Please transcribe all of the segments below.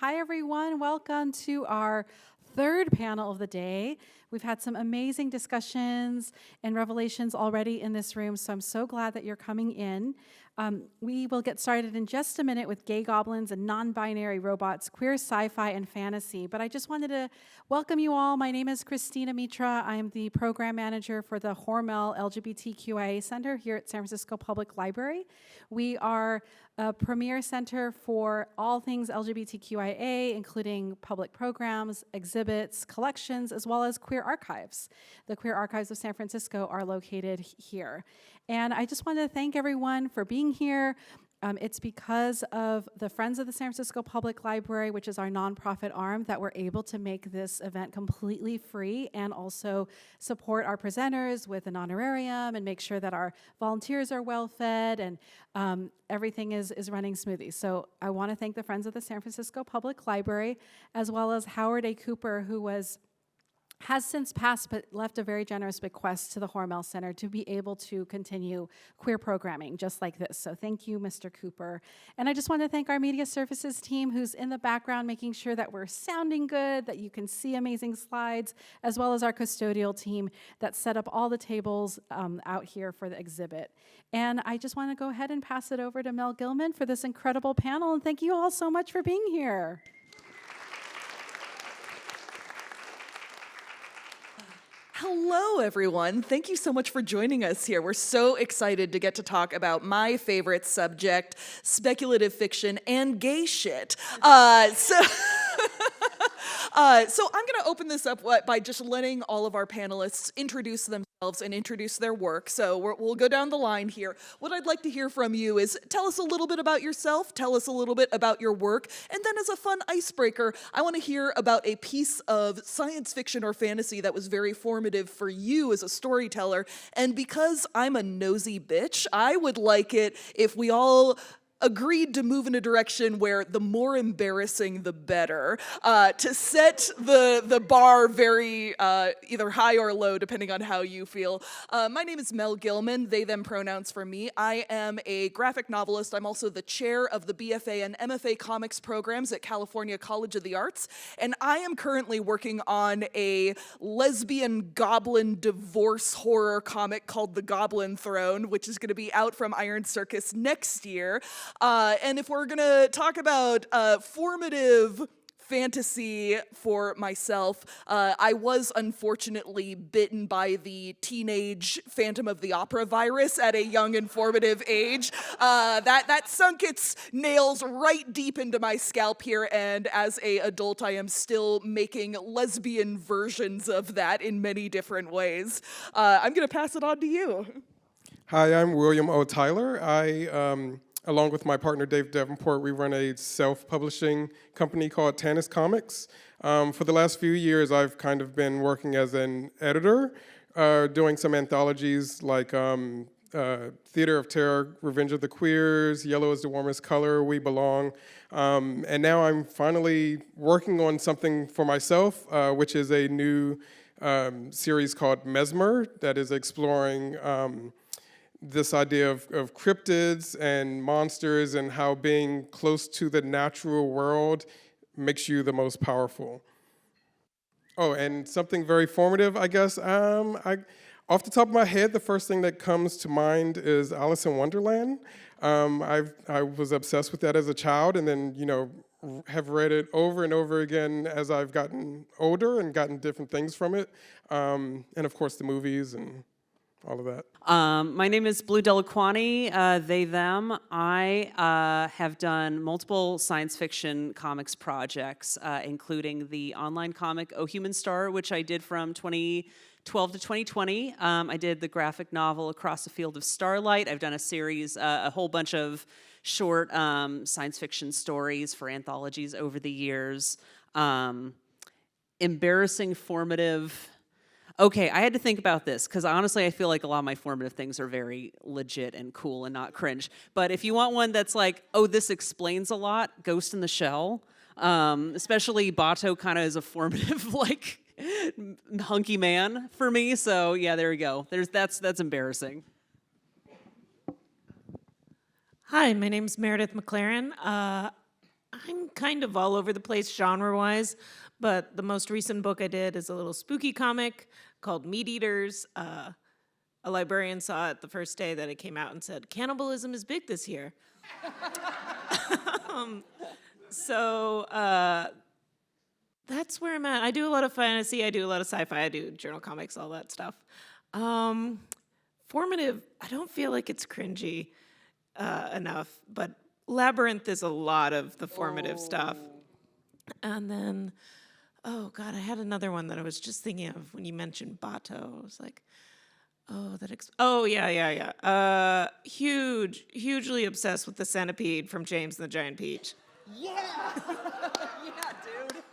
Hi, everyone. Welcome to our third panel of the day. We've had some amazing discussions and revelations already in this room, so I'm so glad that you're coming in. We will get started in just a minute with gay goblins and non-binary robots, queer sci-fi and fantasy. But I just wanted to welcome you all. My name is Christina Mitra. I am the program manager for the Hormel LGBTQIA Center here at San Francisco Public Library. We are a premier center for all things LGBTQIA, including public programs, exhibits, collections, as well as queer archives. The Queer Archives of San Francisco are located here. And I just want to thank everyone for being here. It's because of the Friends of the San Francisco Public Library, which is our nonprofit arm, that we're able to make this event completely free and also support our presenters with an honorarium and make sure that our volunteers are well fed and everything is running smoothly. So I want to thank the Friends of the San Francisco Public Library, as well as Howard A. Cooper, who has since passed but left a very generous bequest to the Hormel Center to be able to continue queer programming just like this. So thank you, Mr. Cooper. And I just want to thank our media services team who's in the background making sure that we're sounding good, that you can see amazing slides, as well as our custodial team that set up all the tables out here for the exhibit. And I just want to go ahead and pass it over to Mel Gillman for this incredible panel, and thank you all so much for being here. Hello, everyone. Thank you so much for joining us here. We're so excited to get to talk about my favorite subject, speculative fiction and gay shit. So I'm going to open this up by just letting all of our panelists introduce themselves and introduce their work. So we'll go down the line here. What I'd like to hear from you is tell us a little bit about yourself, tell us a little bit about your work, and then as a fun icebreaker, I want to hear about a piece of science fiction or fantasy that was very formative for you as a storyteller. And because I'm a nosy bitch, I would like it if we all agreed to move in a direction where the more embarrassing, the better, to set the bar very either high or low, depending on how you feel. My name is Mel Gillman, they, them pronouns for me. I am a graphic novelist. I'm also the chair of the BFA and MFA comics programs at California College of the Arts, and I am currently working on a lesbian goblin divorce horror comic called The Goblin Throne, which is going to be out from Iron Circus next year. And if we're going to talk about formative fantasy for myself, I was unfortunately bitten by the teenage Phantom of the Opera virus at a young and formative age. That sunk its nails right deep into my scalp here, and as an adult I am still making lesbian versions of that in many different ways. I'm going to pass it on to you. Hi, I'm William O. Tyler. Along with my partner Dave Davenport, we run a self-publishing company called Tannis Comics. For the last few years, I've kind of been working as an editor, doing some anthologies like Theater of Terror, Revenge of the Queers, Yellow is the Warmest Color, We Belong. And now I'm finally working on something for myself, which is a new series called Mesmer that is exploring this idea of cryptids and monsters and how being close to the natural world makes you the most powerful. Oh, and something very formative, I guess. Off the top of my head, the first thing that comes to mind is Alice in Wonderland. I was obsessed with that as a child, and then, have read it over and over again as I've gotten older and gotten different things from it. And of course, the movies and all of that. My name is Blue Delliquanti, they, them. I have done multiple science fiction comics projects, including the online comic Oh Human Star, which I did from 2012 to 2020. I did the graphic novel Across the Field of Starlight. I've done a series, a whole bunch of short science fiction stories for anthologies over the years. Embarrassing, formative. Okay, I had to think about this, because honestly, I feel like a lot of my formative things are very legit and cool and not cringe. But if you want one that's like, oh, this explains a lot, Ghost in the Shell. Especially Bato kind of is a formative, like, hunky man for me. So yeah, there we go. That's embarrassing. Hi, my name's Meredith McClaren. I'm kind of all over the place genre-wise, but the most recent book I did is a little spooky comic called Meat Eaters. A librarian saw it the first day that it came out and said, "Cannibalism is big this year." So that's where I'm at. I do a lot of fantasy, I do a lot of sci-fi, I do journal comics, all that stuff. Formative, I don't feel like it's cringy enough, but Labyrinth is a lot of the formative stuff. And then, oh God, I had another one that I was just thinking of when you mentioned Bato. I was like, oh, yeah. Hugely obsessed with the centipede from James and the Giant Peach. Yeah, dude.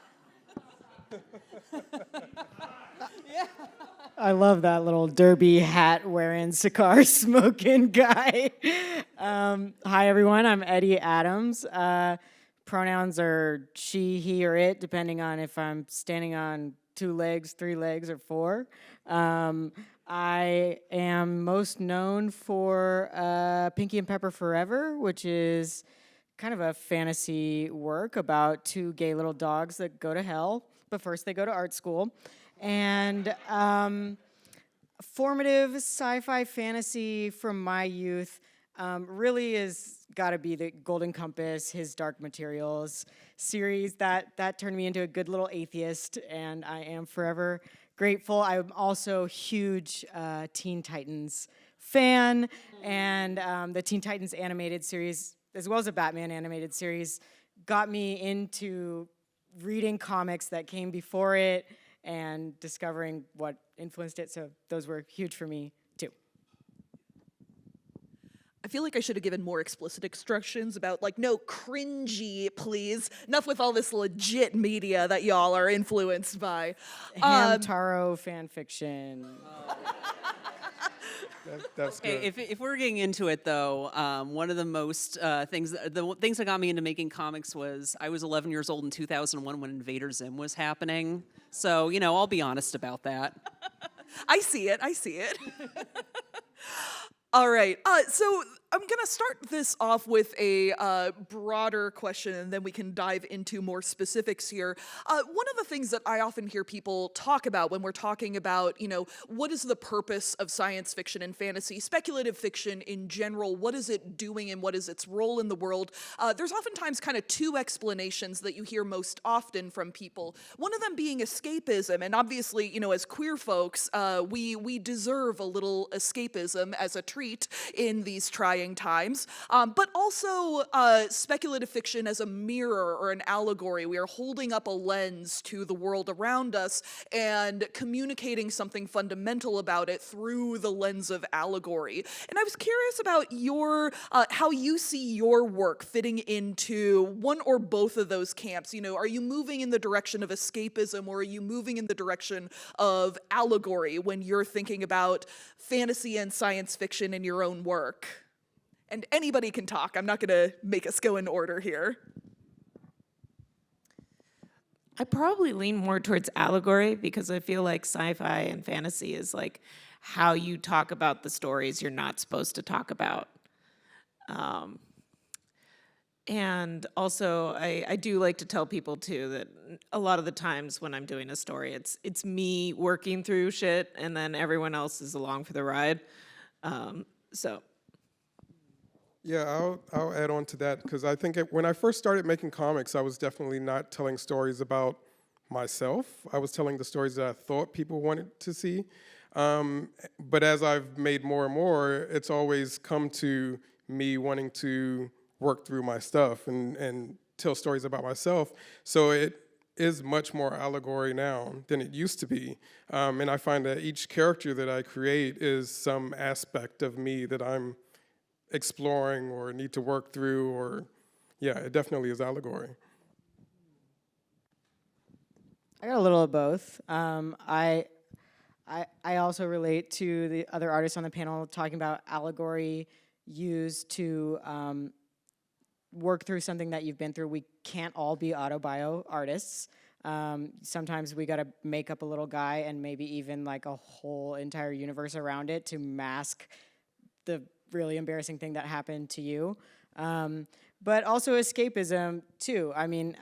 I love that little derby hat wearing, cigar smoking guy. Hi, everyone. I'm Eddy Atoms. Pronouns are she, he, or it, depending on if I'm standing on 2 legs, 3 legs, or 4. I am most known for Pinky and Pepper Forever, which is kind of a fantasy work about 2 gay little dogs that go to hell, but first they go to art school. And formative sci-fi fantasy from my youth really is got to be the Golden Compass, his Dark Materials series. That turned me into a good little atheist, and I am forever grateful. I'm also a huge Teen Titans fan, and the Teen Titans animated series, as well as a Batman animated series, got me into reading comics that came before it and discovering what influenced it. So those were huge for me, too. I feel like I should have given more explicit instructions about, like, no cringy, please. Enough with all this legit media that y'all are influenced by. Hamtaro fan fiction. That's good. Okay, if we're getting into it though, one of the most things that got me into making comics was I was 11 years old in 2001 when Invader Zim was happening. So, I'll be honest about that. I see it. All right. So I'm going to start this off with a broader question, and then we can dive into more specifics here. One of the things that I often hear people talk about when we're talking about, what is the purpose of science fiction and fantasy, speculative fiction in general, what is it doing and what is its role in the world? There's oftentimes kind of 2 explanations that you hear most often from people. One of them being escapism, and obviously, as queer folks, we deserve a little escapism as a treat in these trying times, but also speculative fiction as a mirror or an allegory. We are holding up a lens to the world around us and communicating something fundamental about it through the lens of allegory. And I was curious about how you see your work fitting into one or both of those camps. Are you moving in the direction of escapism, or are you moving in the direction of allegory when you're thinking about fantasy and science fiction in your own work? And anybody can talk. I'm not going to make us go in order here. I probably lean more towards allegory because I feel like sci-fi and fantasy is like how you talk about the stories you're not supposed to talk about. And also, I do like to tell people, too, that a lot of the times when I'm doing a story, it's me working through shit, and then everyone else is along for the ride. Yeah, I'll add on to that, because I think when I first started making comics, I was definitely not telling stories about myself. I was telling the stories that I thought people wanted to see. But as I've made more and more, it's always come to me wanting to work through my stuff and tell stories about myself. So it is much more allegory now than it used to be. And I find that each character that I create is some aspect of me that I'm exploring or need to work through, or yeah, it definitely is allegory. I got a little of both. I also relate to the other artists on the panel talking about allegory used to work through something that you've been through. We can't all be autobio artists. Sometimes we got to make up a little guy and maybe even like a whole entire universe around it to mask the really embarrassing thing that happened to you. but also escapism too. I mean,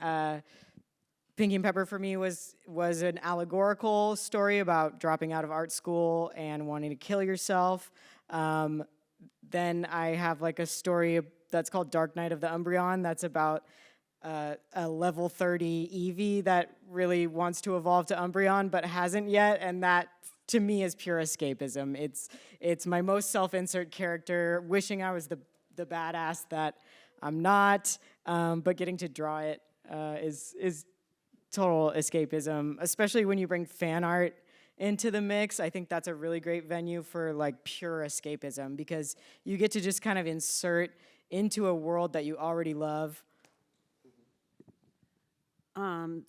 Pinky and Pepper for me was an allegorical story about dropping out of art school and wanting to kill yourself. Then I have like a story that's called Dark Knight of the Umbreon that's about a level 30 Eevee that really wants to evolve to Umbreon but hasn't yet, and that to me is pure escapism. It's my most self-insert character wishing I was the badass that I'm not, but getting to draw it is total escapism, especially when you bring fan art into the mix. I think that's a really great venue for like pure escapism, because you get to just kind of insert into a world that you already love.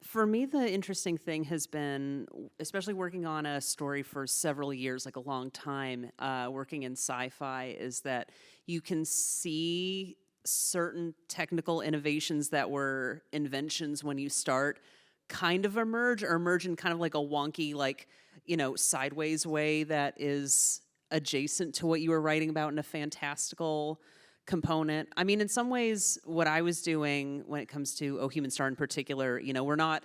For me, the interesting thing has been, especially working on a story for several years, like a long time, working in sci-fi, is that you can see certain technical innovations that were inventions when you start kind of emerge in kind of like a wonky, like, you know, sideways way that is adjacent to what you were writing about in a fantastical component. I mean, in some ways, what I was doing when it comes to Oh Human Star in particular, you know, we're not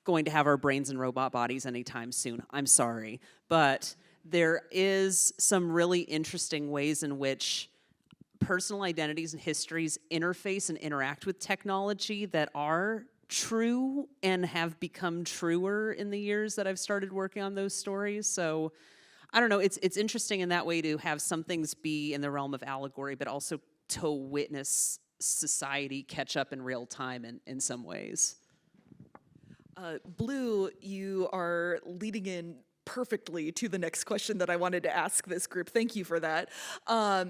going to have our brains in robot bodies anytime soon. I'm sorry. But there is some really interesting ways in which personal identities and histories interface and interact with technology that are true and have become truer in the years that I've started working on those stories. So I don't know, it's interesting in that way to have some things be in the realm of allegory, but also to witness society catch up in real time in some ways. Blue, you are leading in perfectly to the next question that I wanted to ask this group. Thank you for that.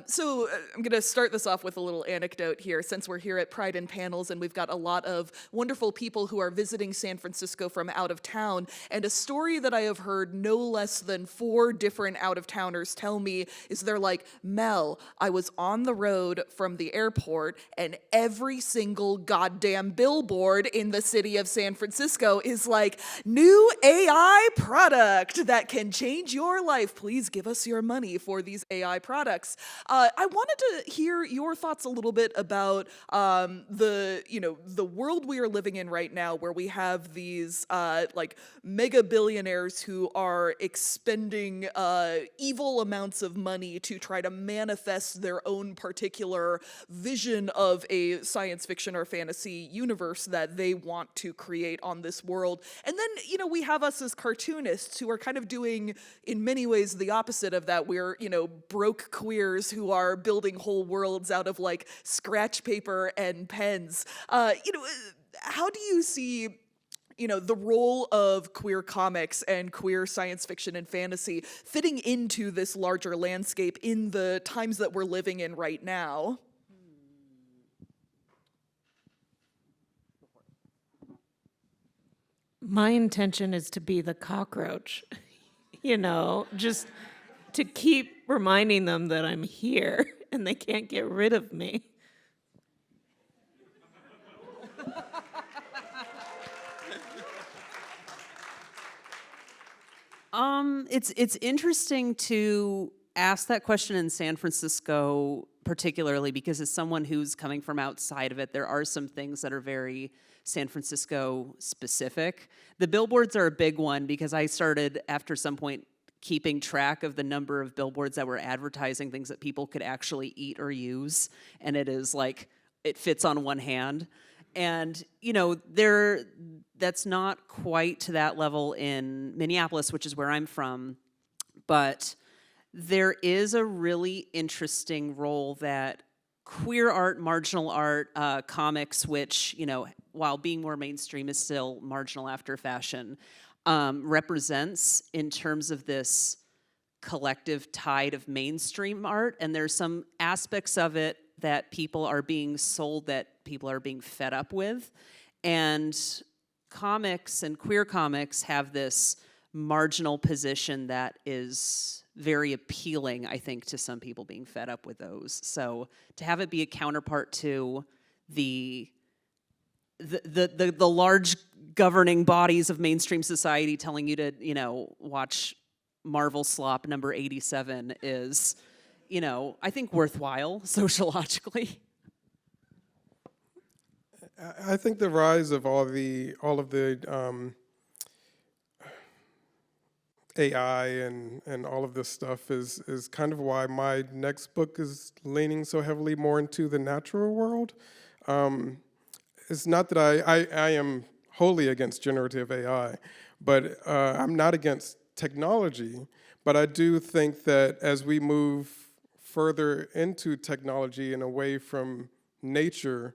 So I'm going to start this off with a little anecdote here, since we're here at Pride and Panels and we've got a lot of wonderful people who are visiting San Francisco from out of town. And a story that I have heard no less than 4 different out-of-towners tell me is they're like, Mel, I was on the road from the airport and every single goddamn billboard in the city of San Francisco is like, new AI product that can change your life. Please give us your money for these AI products. I wanted to hear your thoughts a little bit about the world we are living in right now, where we have these like mega billionaires who are expending evil amounts of money to try to manifest their own particular vision of a science fiction or fantasy universe that they want to create on this world. And then, you know, we have us as cartoonists who are kind of doing, in many ways, the opposite of that. We're, you know, broke queers who are building whole worlds out of like scratch paper and pens. How do you see, you know, the role of queer comics and queer science fiction and fantasy fitting into this larger landscape in the times that we're living in right now? My intention is to be the cockroach, you know, just to keep reminding them that I'm here and they can't get rid of me. It's interesting to ask that question in San Francisco, particularly because as someone who's coming from outside of it, there are some things that are very San Francisco specific. The billboards are a big one because I started after some point keeping track of the number of billboards that were advertising things that people could actually eat or use, and it is like it fits on one hand. And, you know, that's not quite to that level in Minneapolis, which is where I'm from, but there is a really interesting role that queer art, marginal art, comics, which, you know, while being more mainstream is still marginal after fashion, represents in terms of this collective tide of mainstream art. And there's some aspects of it that people are being sold, that people are being fed up with. And comics and queer comics have this marginal position that is very appealing, I think, to some people being fed up with those. So to have it be a counterpart to the large governing bodies of mainstream society telling you to, you know, watch Marvel slop number 87 is, you know, I think worthwhile sociologically. I think the rise of all of the AI and all of this stuff is kind of why my next book is leaning so heavily more into the natural world. It's not that I am wholly against generative AI, but I'm not against technology. But I do think that as we move further into technology and away from nature,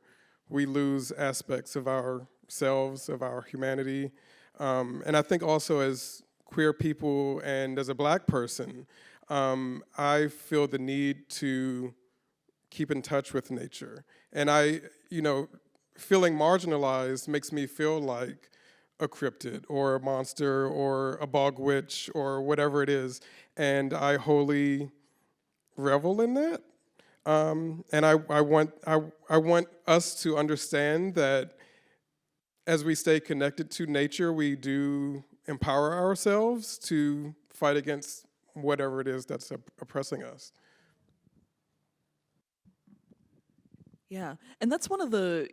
we lose aspects of ourselves, of our humanity. And I think also as queer people and as a Black person, I feel the need to keep in touch with nature. And feeling marginalized makes me feel like a cryptid or a monster or a bog witch or whatever it is. And I wholly revel in that. And I want us to understand that as we stay connected to nature, we do empower ourselves to fight against whatever it is that's oppressing us. Yeah, and that's one of the,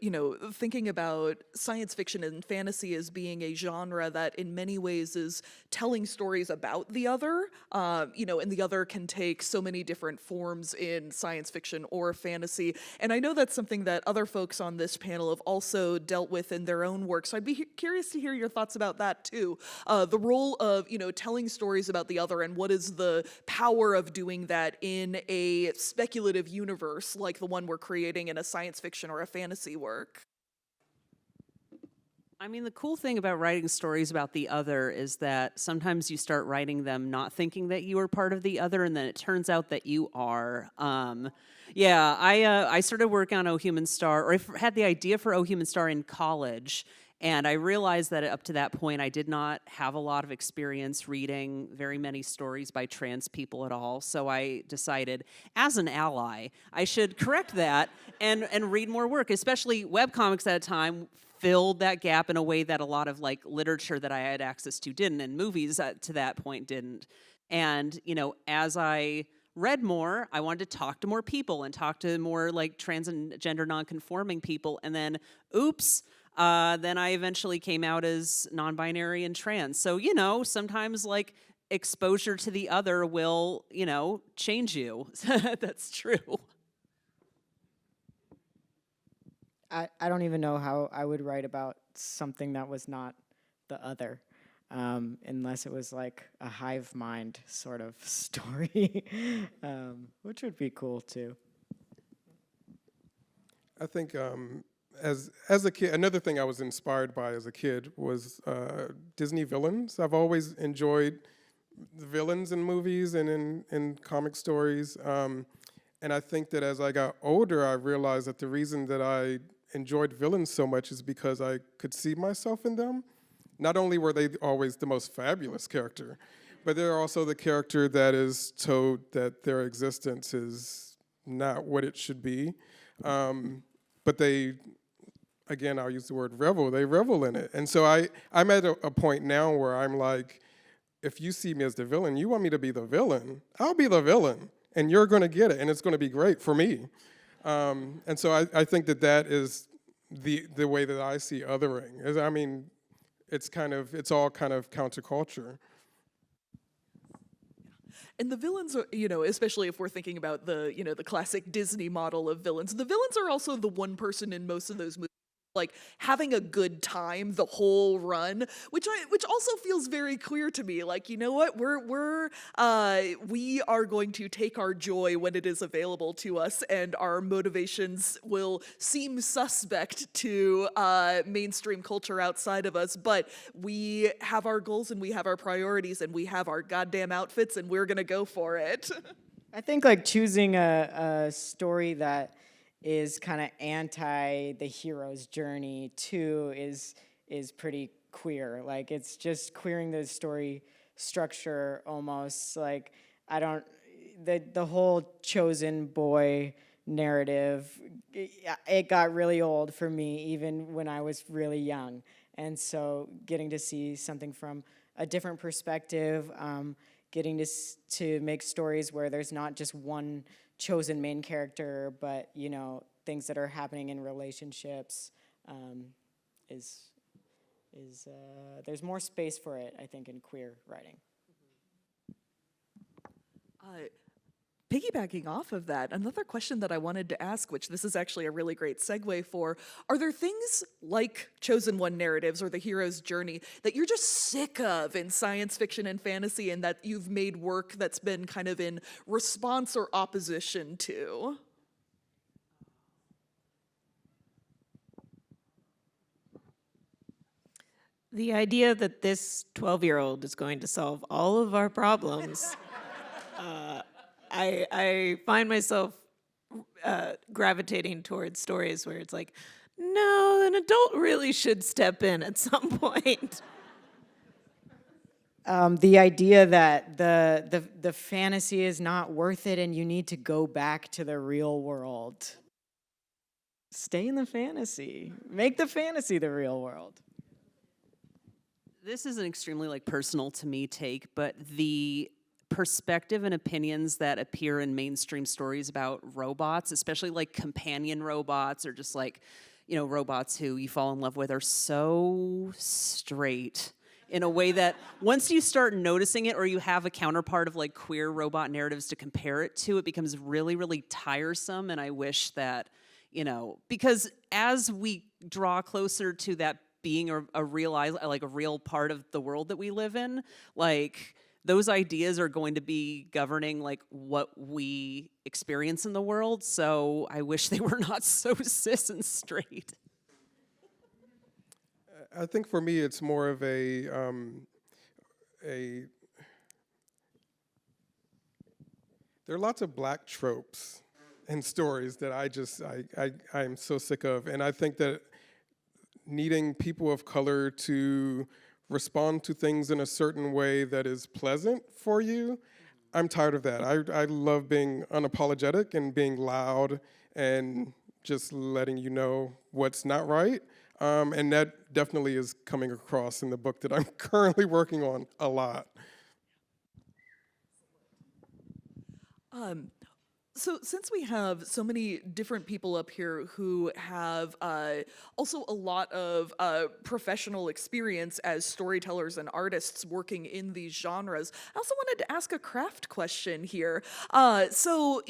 thinking about science fiction and fantasy as being a genre that in many ways is telling stories about the other, and the other can take so many different forms in science fiction or fantasy. And I know that's something that other folks on this panel have also dealt with in their own work. So I'd be curious to hear your thoughts about that too. The role of, telling stories about the other and what is the power of doing that in a speculative universe like the one we're creating in a science fiction or a fantasy work. I mean, the cool thing about writing stories about the other is that sometimes you start writing them not thinking that you are part of the other, and then it turns out that you are. I started working on Oh Human Star, or I had the idea for Oh Human Star in college, and I realized that up to that point, I did not have a lot of experience reading very many stories by trans people at all. So I decided, as an ally, I should correct that and read more work, especially webcomics at a time filled that gap in a way that a lot of literature that I had access to didn't, and movies to that point didn't. And, as I read more, I wanted to talk to more people and talk to more trans and gender nonconforming people. And then, oops, then I eventually came out as non-binary and trans. So, sometimes exposure to the other will, change you. That's true. I don't even know how I would write about something that was not the other, unless it was like a hive mind sort of story, which would be cool too. I think as a kid, another thing I was inspired by as a kid was Disney villains. I've always enjoyed the villains in movies and in comic stories. And I think that as I got older, I realized that the reason that I enjoyed villains so much is because I could see myself in them. Not only were they always the most fabulous character, but they're also the character that is told that their existence is not what it should be. But they, again, I'll use the word revel, they revel in it. And so I'm at a point now where I'm like, if you see me as the villain, you want me to be the villain, I'll be the villain, and you're gonna get it, and it's gonna be great for me. And so I think that is the way that I see othering. I mean, it's all kind of counterculture. And the villains are, especially if we're thinking about the, the classic Disney model of villains, the villains are also the one person in most of those movies having a good time the whole run, which also feels very queer to me. You know what? We are going to take our joy when it is available to us, and our motivations will seem suspect to mainstream culture outside of us, but we have our goals and we have our priorities and we have our goddamn outfits and we're gonna go for it. I think choosing a story that is kind of anti the hero's journey too is pretty queer. It's just queering the story structure almost. The whole chosen boy narrative, it got really old for me even when I was really young. And so getting to see something from a different perspective, getting to make stories where there's not just one chosen main character, but things that are happening in relationships, is there's more space for it, I think, in queer writing. Piggybacking off of that, another question that I wanted to ask, which this is actually a really great segue for, are there things like Chosen One narratives or the hero's journey that you're just sick of in science fiction and fantasy, and that you've made work that's been kind of in response or opposition to? The idea that this 12-year-old is going to solve all of our problems, I find myself gravitating towards stories where it's like, no, an adult really should step in at some point. The idea that the fantasy is not worth it and you need to go back to the real world. Stay in the fantasy. Make the fantasy the real world. This is an extremely personal to me take, but the perspective and opinions that appear in mainstream stories about robots, especially companion robots or just robots who you fall in love with, are so straight in a way that once you start noticing it, or you have a counterpart of queer robot narratives to compare it to, it becomes really, really tiresome. And I wish that, because as we draw closer to that being a real part of the world that we live in, those ideas are going to be governing what we experience in the world. So I wish they were not so cis and straight. I think for me, it's more of a there are lots of Black tropes and stories that I'm so sick of, and I think that needing people of color to respond to things in a certain way that is pleasant for you, I'm tired of that. I love being unapologetic and being loud and just letting you know what's not right. And that definitely is coming across in the book that I'm currently working on a lot. So since we have so many different people up here who have also a lot of professional experience as storytellers and artists working in these genres, I also wanted to ask a craft question here. So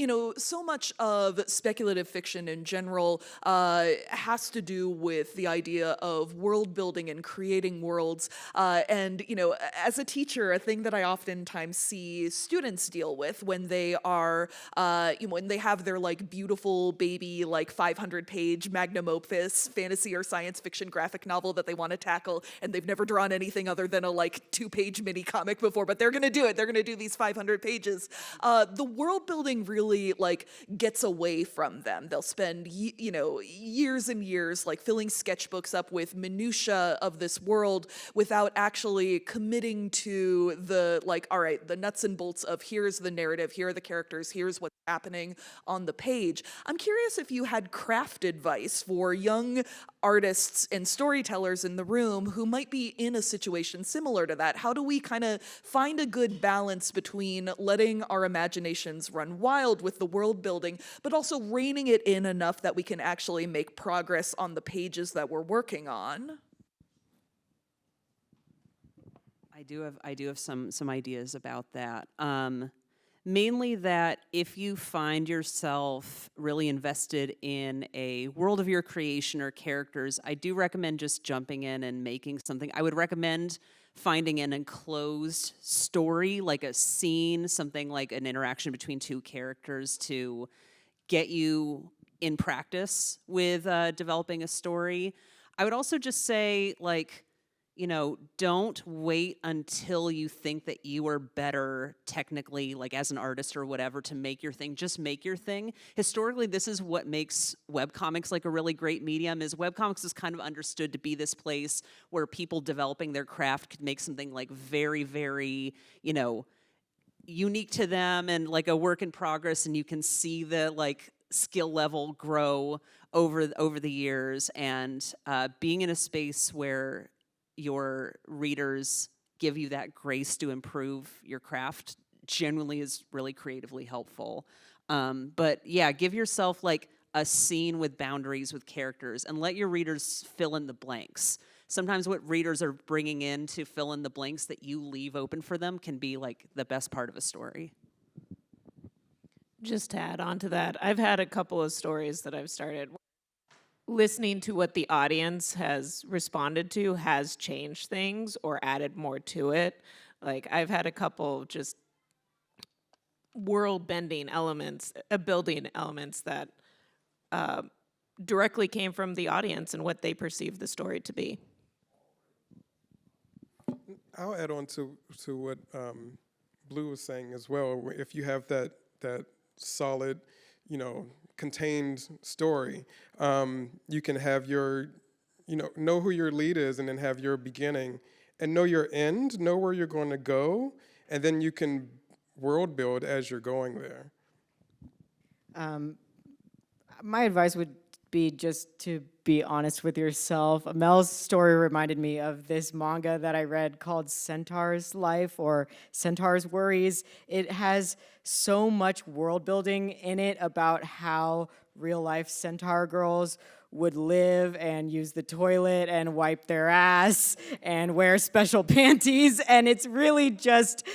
much of speculative fiction in general has to do with the idea of world building and creating worlds. As a teacher, a thing that I oftentimes see students deal with when they are when they have their beautiful baby 500-page magnum opus fantasy or science fiction graphic novel that they want to tackle, and they've never drawn anything other than a 2-page mini comic before, but they're going to do it. They're going to do these 500 pages. The world building really gets away from them. They'll spend years and years filling sketchbooks up with minutia of this world without actually committing to the all right, the nuts and bolts of here's the narrative, here are the characters, here's what's happening on the page. I'm curious if you had craft advice for young artists and storytellers in the room who might be in a situation similar to that. How do we kind of find a good balance between letting our imaginations run wild with the world building, but also reining it in enough that we can actually make progress on the pages that we're working on? I do have some ideas about that. Mainly that if you find yourself really invested in a world of your creation or characters, I do recommend just jumping in and making something. I would recommend finding an enclosed story, like a scene, something like an interaction between two characters to get you in practice with developing a story. I would also just say, don't wait until you think that you are better technically, as an artist or whatever, to make your thing. Just make your thing. Historically, this is what makes webcomics a really great medium, is webcomics is kind of understood to be this place where people developing their craft could make something very, very, unique to them and a work in progress, and you can see the skill level grow over the years, and being in a space where your readers give you that grace to improve your craft generally is really creatively helpful. But yeah, give yourself a scene with boundaries with characters and let your readers fill in the blanks. Sometimes what readers are bringing in to fill in the blanks that you leave open for them can be like the best part of a story. Just to add on to that, I've had a couple of stories that I've started. Listening to what the audience has responded to has changed things or added more to it. Like, I've had a couple just world-bending elements, building elements that directly came from the audience and what they perceived the story to be. I'll add on to what Blue was saying as well. If you have that solid, contained story, you can have your, know who your lead is, and then have your beginning, and know your end, know where you're going to go, and then you can world build as you're going there. My advice would be just to be honest with yourself. Mel's story reminded me of this manga that I read called Centaur's Life or Centaur's Worries. It has so much world building in it about how real life centaur girls would live and use the toilet and wipe their ass and wear special panties, and it's really just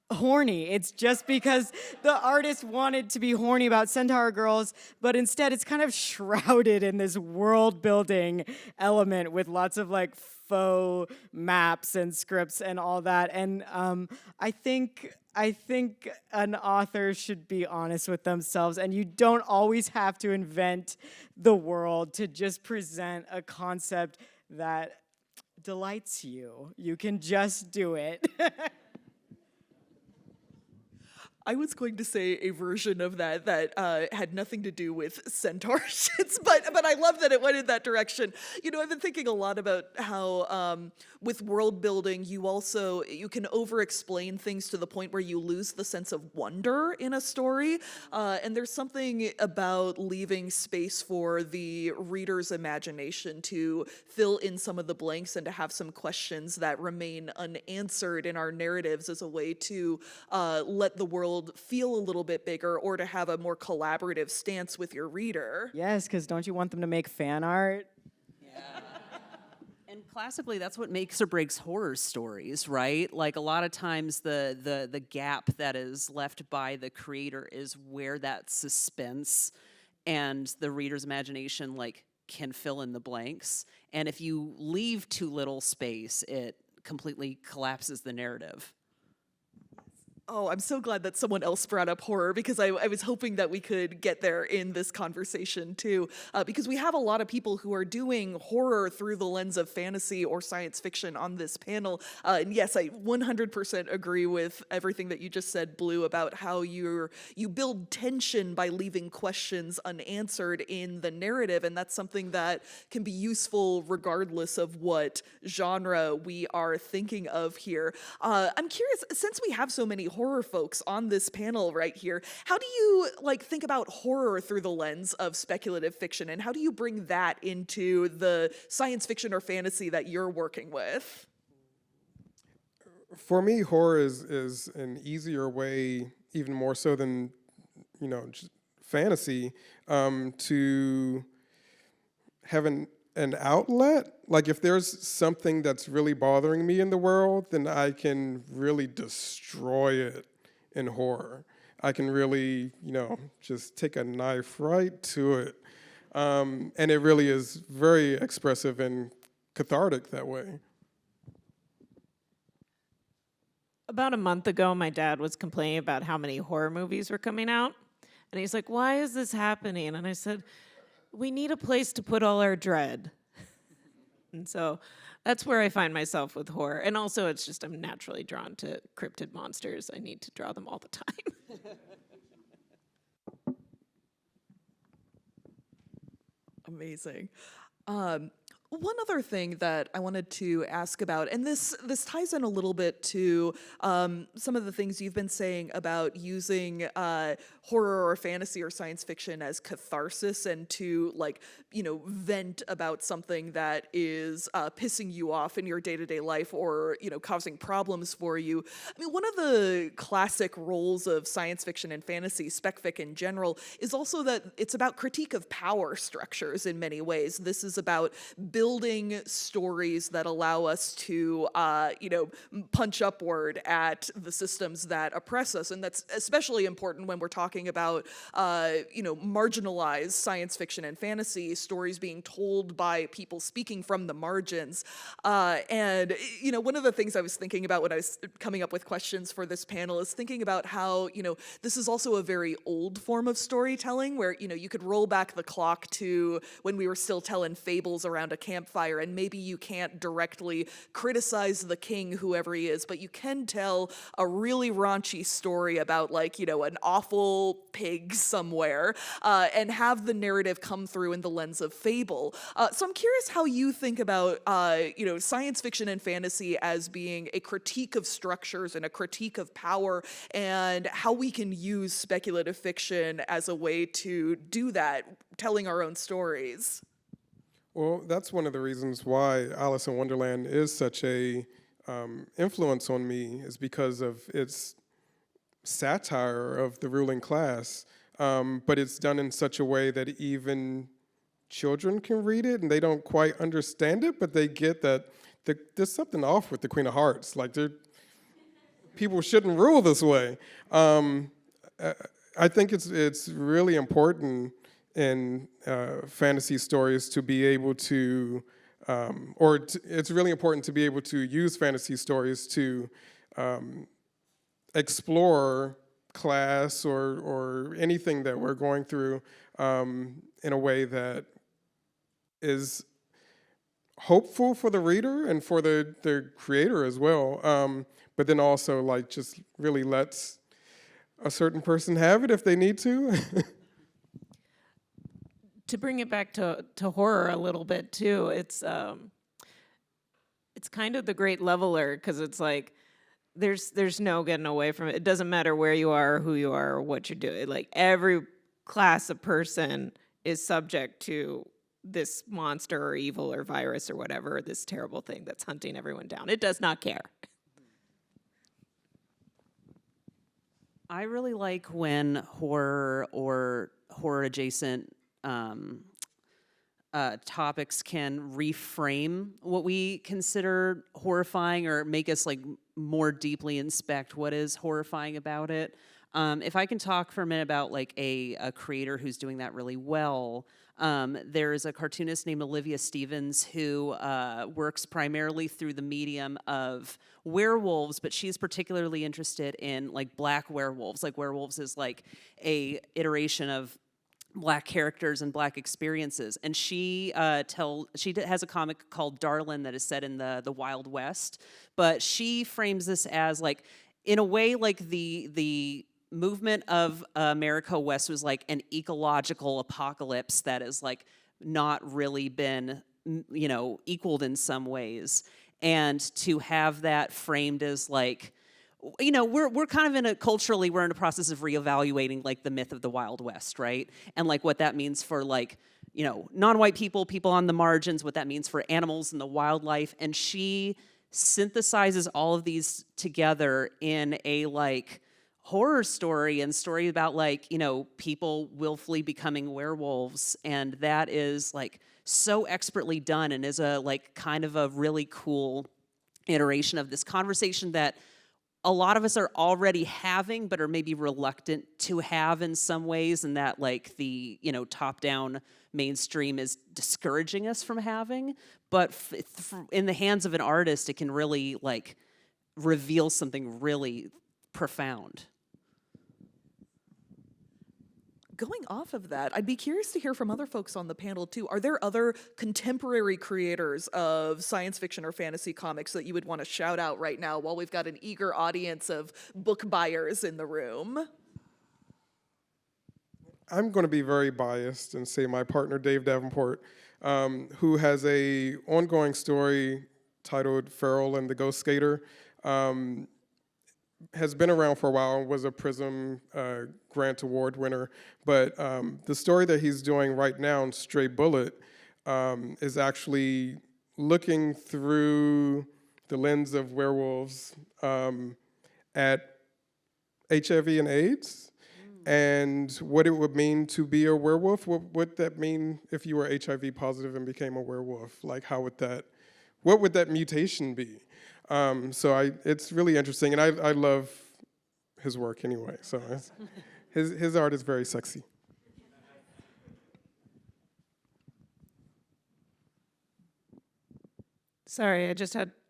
horny. It's just because the artist wanted to be horny about centaur girls, but instead it's kind of shrouded in this world building element with lots of like faux maps and scripts and all that. And I think an author should be honest with themselves, and you don't always have to invent the world to just present a concept that delights you. You can just do it. I was going to say a version of that had nothing to do with centaur shits, but I love that it went in that direction. I've been thinking a lot about how with world building, you can over-explain things to the point where you lose the sense of wonder in a story, and there's something about leaving space for the reader's imagination to fill in some of the blanks and to have some questions that remain unanswered in our narratives as a way to let the world feel a little bit bigger or to have a more collaborative stance with your reader. Yes, because don't you want them to make fan art? And classically, that's what makes or breaks horror stories, right? Like a lot of times the gap that is left by the creator is where that suspense and the reader's imagination like can fill in the blanks. And if you leave too little space, it completely collapses the narrative. Oh, I'm so glad that someone else brought up horror, because I was hoping that we could get there in this conversation too, because we have a lot of people who are doing horror through the lens of fantasy or science fiction on this panel. And yes, I 100% agree with everything that you just said, Blue, about how you build tension by leaving questions unanswered in the narrative, and that's something that can be useful regardless of what genre we are thinking of here. I'm curious, since we have so many horror folks on this panel right here, how do you think about horror through the lens of speculative fiction, and how do you bring that into the science fiction or fantasy that you're working with? For me, horror is an easier way, even more so than just fantasy, to have an outlet. Like if there's something that's really bothering me in the world, then I can really destroy it in horror. I can really, just take a knife right to it. And it really is very expressive and cathartic that way. About a month ago, my dad was complaining about how many horror movies were coming out. And he's like, "Why is this happening?" And I said, "We need a place to put all our dread." And so that's where I find myself with horror. And also, it's just I'm naturally drawn to cryptid monsters. I need to draw them all the time. Amazing. One other thing that I wanted to ask about, and this ties in a little bit to some of the things you've been saying about using horror or fantasy or science fiction as catharsis and to vent about something that is pissing you off in your day-to-day life or causing problems for you. I mean, one of the classic roles of science fiction and fantasy, spec fic in general, is also that it's about critique of power structures in many ways. This is about building stories that allow us to, punch upward at the systems that oppress us. And that's especially important when we're talking about, marginalized science fiction and fantasy stories being told by people speaking from the margins. One of the things I was thinking about when I was coming up with questions for this panel is thinking about how, this is also a very old form of storytelling where, you could roll back the clock to when we were still telling fables around a campfire, and maybe you can't directly criticize the king, whoever he is, but you can tell a really raunchy story about an awful pig somewhere, and have the narrative come through in the lens of fable. So I'm curious how you think about, science fiction and fantasy as being a critique of structures and a critique of power, and how we can use speculative fiction as a way to do that, telling our own stories. Well, that's one of the reasons why Alice in Wonderland is such a influence on me, is because of its satire of the ruling class, but it's done in such a way that even children can read it, and they don't quite understand it, but they get that there's something off with the Queen of Hearts. People shouldn't rule this way. I think it's really important in fantasy stories to be able to, it's really important to be able to use fantasy stories to explore class or anything that we're going through in a way that is hopeful for the reader and for the creator as well, but then also just really lets a certain person have it if they need to. To bring it back to horror a little bit too, it's kind of the great leveler, because it's there's no getting away from it. It doesn't matter where you are, or who you are, or what you're doing. Every class of person is subject to this monster or evil or virus or whatever, this terrible thing that's hunting everyone down. It does not care. I really like when horror or horror adjacent topics can reframe what we consider horrifying, or make us more deeply inspect what is horrifying about it. If I can talk for a minute about a creator who's doing that really well, there is a cartoonist named Olivia Stevens who works primarily through the medium of werewolves, but she's particularly interested in black werewolves. Werewolves is a iteration of Black characters and Black experiences, and she has a comic called Darlin that is set in the Wild West, but she frames this as in a way the movement of America West was an ecological apocalypse that has not really been equaled in some ways, and to have that framed as we're kind of culturally we're in a process of reevaluating the myth of the Wild West, right? And what that means for non-white people on the margins, what that means for animals and the wildlife. And she synthesizes all of these together in a horror story and story about people willfully becoming werewolves. And that is so expertly done, and is a kind of a really cool iteration of this conversation that a lot of us are already having, but are maybe reluctant to have in some ways, and that the top-down mainstream is discouraging us from having. But in the hands of an artist, it can really reveal something really profound. Going off of that, I'd be curious to hear from other folks on the panel too. Are there other contemporary creators of science fiction or fantasy comics that you would want to shout out right now while we've got an eager audience of book buyers in the room? I'm going to be very biased and say my partner Dave Davenport. who has a ongoing story titled Feral and the Ghost Skater. Has been around for a while and was a Prism Grant Award winner. But the story that he's doing right now, Stray Bullet, is actually looking through the lens of werewolves at HIV and AIDS and what it would mean to be a werewolf. What would that mean if you were HIV positive and became a werewolf? Like, what would that mutation be? So it's really interesting, and I love his work anyway. So his art is very sexy. Sorry,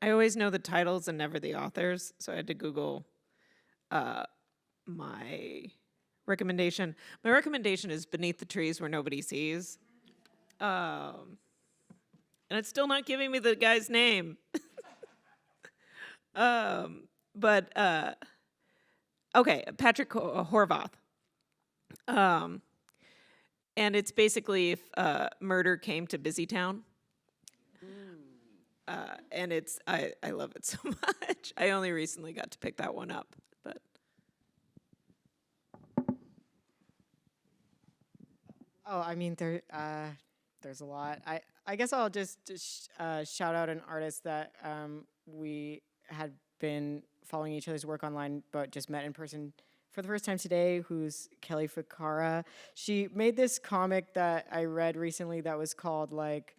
I always know the titles and never the authors, so I had to Google my recommendation. My recommendation is Beneath the Trees Where Nobody Sees. And it's still not giving me the guy's name. Okay, Patrick Horvath. And it's basically if murder came to Busytown. And I love it so much. I only recently got to pick that one up, but. Oh, I mean, there's a lot. I guess I'll just shout out an artist that we had been following each other's work online, but just met in person for the first time today, who's Kelly Ficarra. She made this comic that I read recently that was called, like,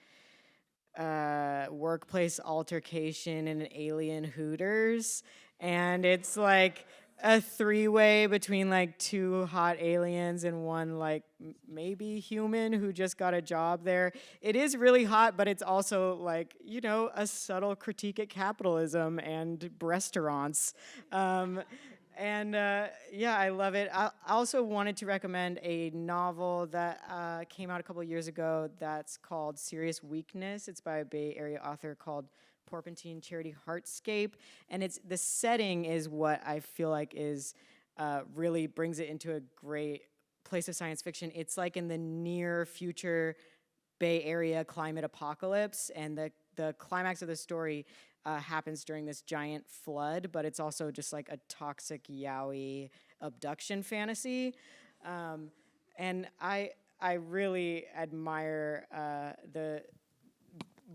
Workplace Altercation in an Alien Hooters. And it's, like, a three-way between, like, two hot aliens and one, like, maybe human who just got a job there. It is really hot, but it's also, like, you know, a subtle critique at capitalism and restaurants. Yeah, I love it. I also wanted to recommend a novel that came out a couple years ago that's called Serious Weakness. It's by a Bay Area author called Porpentine Charity Heartscape, and the setting is what I feel like is really brings it into a great place of science fiction. It's like in the near future Bay Area climate apocalypse, and the climax of the story happens during this giant flood, but it's also just like a toxic yaoi abduction fantasy, and I really admire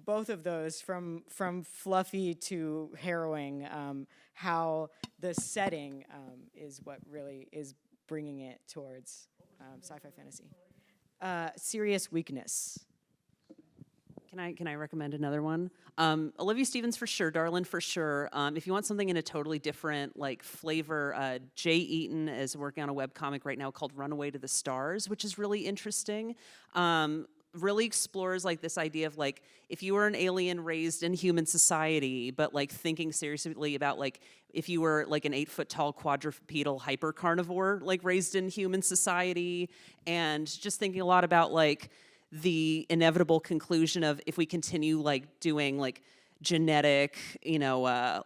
both of those, from fluffy to harrowing, how the setting is what really is bringing it towards sci-fi fantasy. Serious Weakness. Can I recommend another one? Olivia Stevens for sure, Darlin for sure. If you want something in a totally different like flavor, Jay Eaton is working on a webcomic right now called Runaway to the Stars, which is really interesting. Really explores like this idea of like if you were an alien raised in human society, but like thinking seriously about like if you were like an 8-foot tall quadrupedal hyper carnivore like raised in human society, and just thinking a lot about like the inevitable conclusion of if we continue like doing like genetic, you know,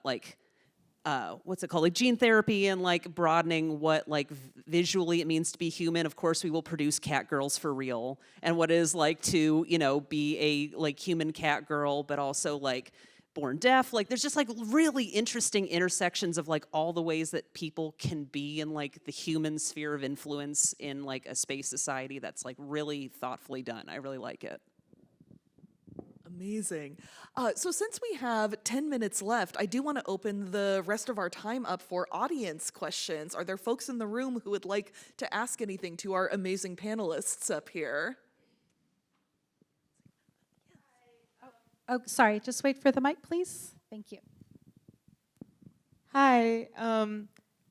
what's it called, like gene therapy, and like broadening what like visually it means to be human. Of course we will produce cat girls for real, and what is like to, you know, be a like human cat girl but also like born deaf. Like there's just like really interesting intersections of like all the ways that people can be in like the human sphere of influence in like a space society that's like really thoughtfully done. I really like it. Amazing. So since we have 10 minutes left, I do want to open the rest of our time up for audience questions. Are there folks in the room who would like to ask anything to our amazing panelists up here? Oh, sorry, just wait for the mic, please. Thank you. Hi.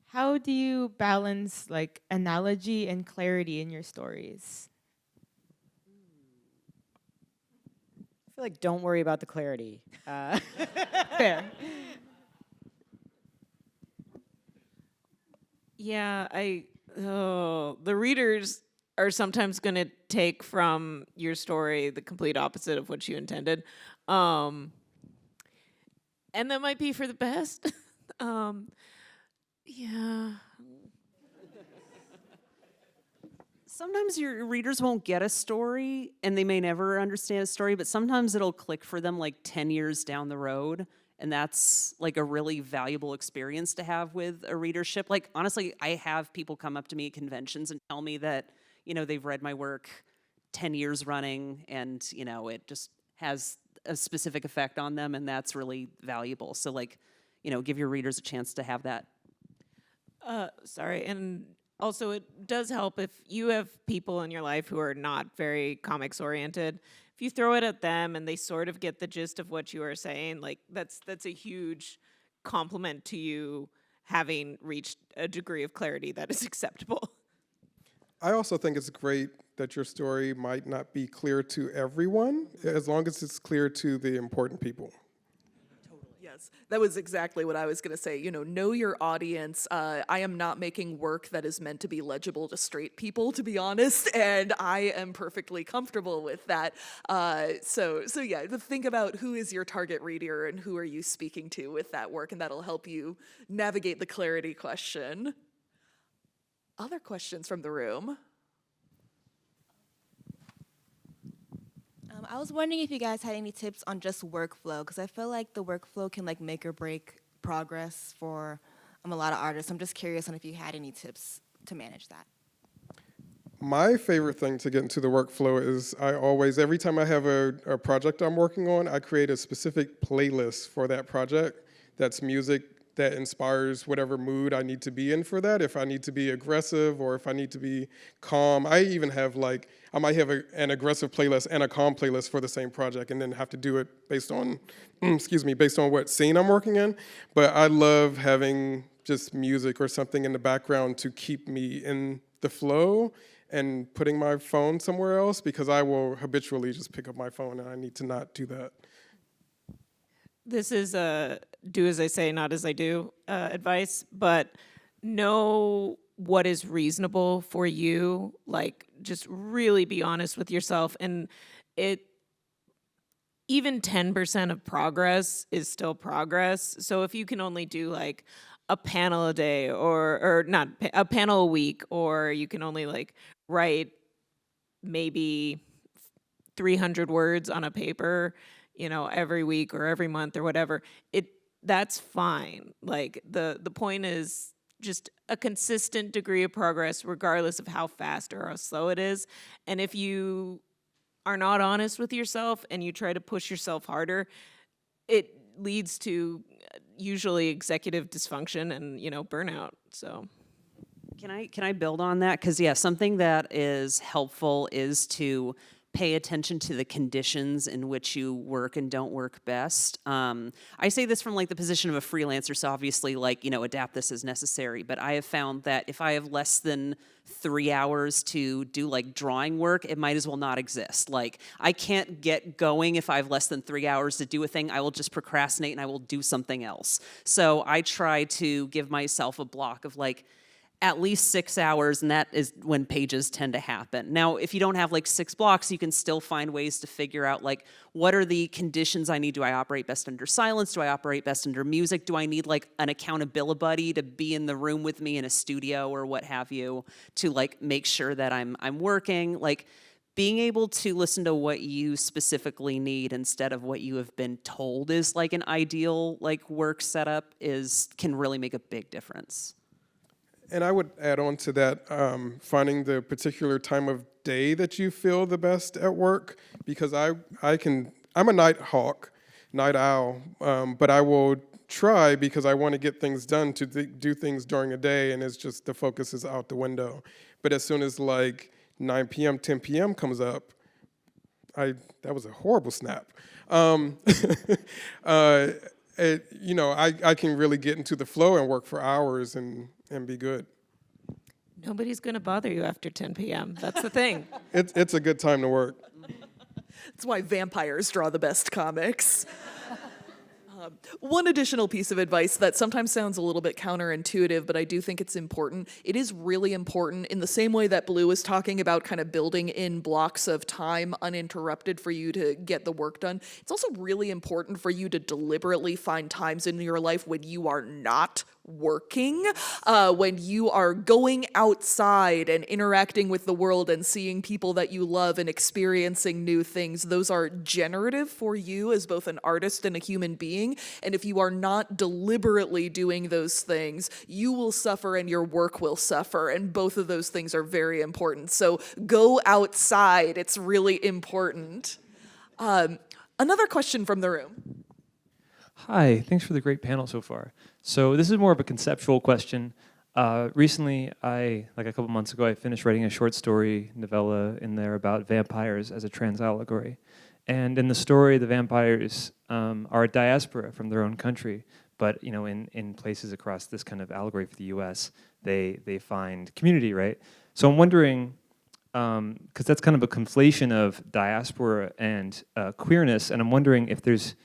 How do you balance like analogy and clarity in your stories? I feel like don't worry about the clarity. Fair. Yeah, the readers are sometimes going to take from your story the complete opposite of what you intended. And that might be for the best. Yeah. Sometimes your readers won't get a story and they may never understand a story, but sometimes it'll click for them like 10 years down the road. And that's like a really valuable experience to have with a readership. Like, honestly, I have people come up to me at conventions and tell me that, they've read my work 10 years running and, it just has a specific effect on them, and that's really valuable. So, like, give your readers a chance to have that. Sorry, and also it does help if you have people in your life who are not very comics oriented. If you throw it at them and they sort of get the gist of what you are saying, like that's a huge compliment to you having reached a degree of clarity that is acceptable. I also think it's great that your story might not be clear to everyone, as long as it's clear to the important people. Yes, that was exactly what I was going to say. Know your audience. I am not making work that is meant to be legible to straight people, to be honest, and I am perfectly comfortable with that. So yeah, think about who is your target reader and who are you speaking to with that work, and that'll help you navigate the clarity question. Other questions from the room? I was wondering if you guys had any tips on just workflow, because I feel like the workflow can like make or break progress for a lot of artists. I'm just curious on if you had any tips to manage that. My favorite thing to get into the workflow is every time I have a project I'm working on, I create a specific playlist for that project that's music that inspires whatever mood I need to be in for that. If I need to be aggressive or if I need to be calm. I even have I might have an aggressive playlist and a calm playlist for the same project, and then have to do it based on, based on what scene I'm working in. But I love having just music or something in the background to keep me in the flow, and putting my phone somewhere else, because I will habitually just pick up my phone, and I need to not do that. This is do as I say, not as I do advice, but know what is reasonable for you. Like, just really be honest with yourself. And even 10% of progress is still progress. So if you can only do like a panel a day or not a panel a week, or you can only like write maybe 300 words on a paper, every week or every month or whatever, that's fine. Like the point is just a consistent degree of progress, regardless of how fast or how slow it is. And if you are not honest with yourself and you try to push yourself harder, it leads to usually executive dysfunction and, burnout. So Can I build on that? Because something that is helpful is to pay attention to the conditions in which you work and don't work best. I say this from like the position of a freelancer, so obviously adapt this as necessary, but I have found that if I have less than 3 hours to do like drawing work, it might as well not exist. Like, I can't get going if I have less than 3 hours to do a thing. I will just procrastinate and I will do something else. So I try to give myself a block of like at least 6 hours, and that is when pages tend to happen. Now, if you don't have like 6 blocks, you can still find ways to figure out like, what are the conditions I need? Do I operate best under silence? Do I operate best under music? Do I need like an accountability buddy to be in the room with me in a studio or what have you, to like make sure that I'm working? Like, being able to listen to what you specifically need instead of what you have been told is like an ideal like work setup can really make a big difference. And I would add on to that, finding the particular time of day that you feel the best at work, because I'm a night owl, but I will try, because I want to get things done, to do things during a day, and it's just the focus is out the window. But as soon as like 9 p.m., 10 p.m. comes up, that was a horrible snap. I can really get into the flow and work for hours and be good. nobody's going to bother you after 10 p.m. That's the thing. It's a good time to work. That's why vampires draw the best comics. One additional piece of advice that sometimes sounds a little bit counterintuitive, but I do think it's important. It is really important, in the same way that Blue was talking about kind of building in blocks of time uninterrupted for you to get the work done. It's also really important for you to deliberately find times in your life when you are not working, when you are going outside and interacting with the world and seeing people that you love and experiencing new things, those are generative for you as both an artist and a human being. And if you are not deliberately doing those things, you will suffer and your work will suffer. And both of those things are very important. So go outside. It's really important. Another question from the room. Hi, thanks for the great panel so far. So this is more of a conceptual question. Recently, like a couple months ago, I finished writing a short story novella in there about vampires as a trans allegory. And in the story, the vampires are a diaspora from their own country, but in places across this kind of allegory for the U.S., they find community, right? So I'm wondering, because that's kind of a conflation of diaspora and queerness, and I'm wondering if there's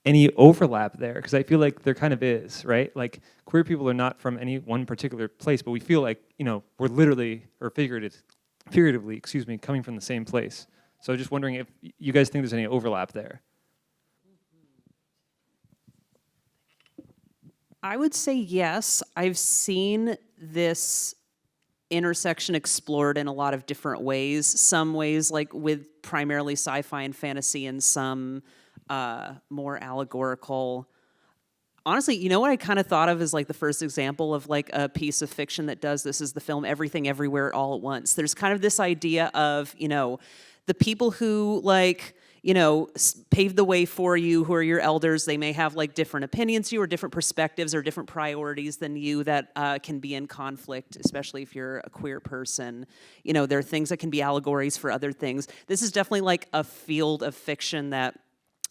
any overlap there, because I feel like there kind of is, right? Like, queer people are not from any one particular place, but we feel like, we're literally, or figuratively, coming from the same place. So just wondering if you guys think there's any overlap there. I would say yes. I've seen this intersection explored in a lot of different ways. Some ways, like with primarily sci-fi and fantasy, and some more allegorical. Honestly, you know what I kind of thought of as like the first example of like a piece of fiction that does this is the film Everything Everywhere All at Once. There's kind of this idea of, the people who paved the way for you, who are your elders. They may have like different opinions to you or different perspectives or different priorities than you that can be in conflict, especially if you're a queer person. There are things that can be allegories for other things. This is definitely like a field of fiction that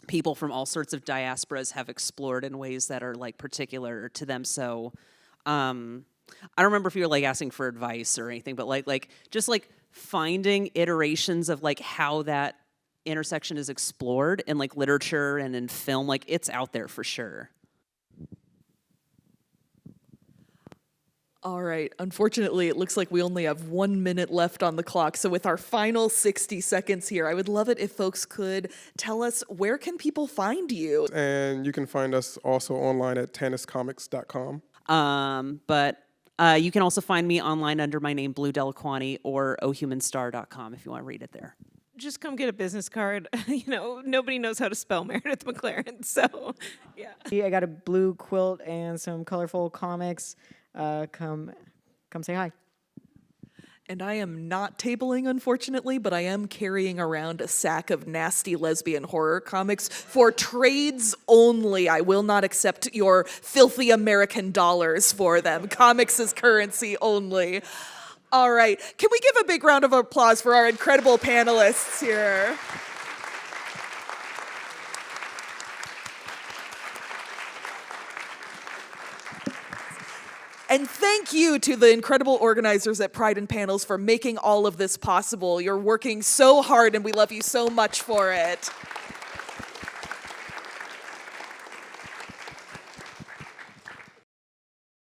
people from all sorts of diasporas have explored in ways that are like particular to them. So I don't remember if you were like asking for advice or anything, but like just like finding iterations of like how that intersection is explored in like literature and in film, like it's out there for sure. All right, unfortunately, it looks like we only have 1 minute left on the clock. So with our final 60 seconds here, I would love it if folks could tell us, where can people find you? And you can find us also online at tanniscomics.com. But you can also find me online under my name, Blue Delliquanti, or ohumanstar.com if you want to read it there. Just come get a business card. Nobody knows how to spell Meredith McClaren, so yeah. I got a blue quilt and some colorful comics. Come say hi. And I am not tabling, unfortunately, but I am carrying around a sack of nasty lesbian horror comics for trades only. I will not accept your filthy American dollars for them. Comics is currency only. All right. Can we give a big round of applause for our incredible panelists here? And thank you to the incredible organizers at Pride and Panels for making all of this possible. You're working so hard and we love you so much for it.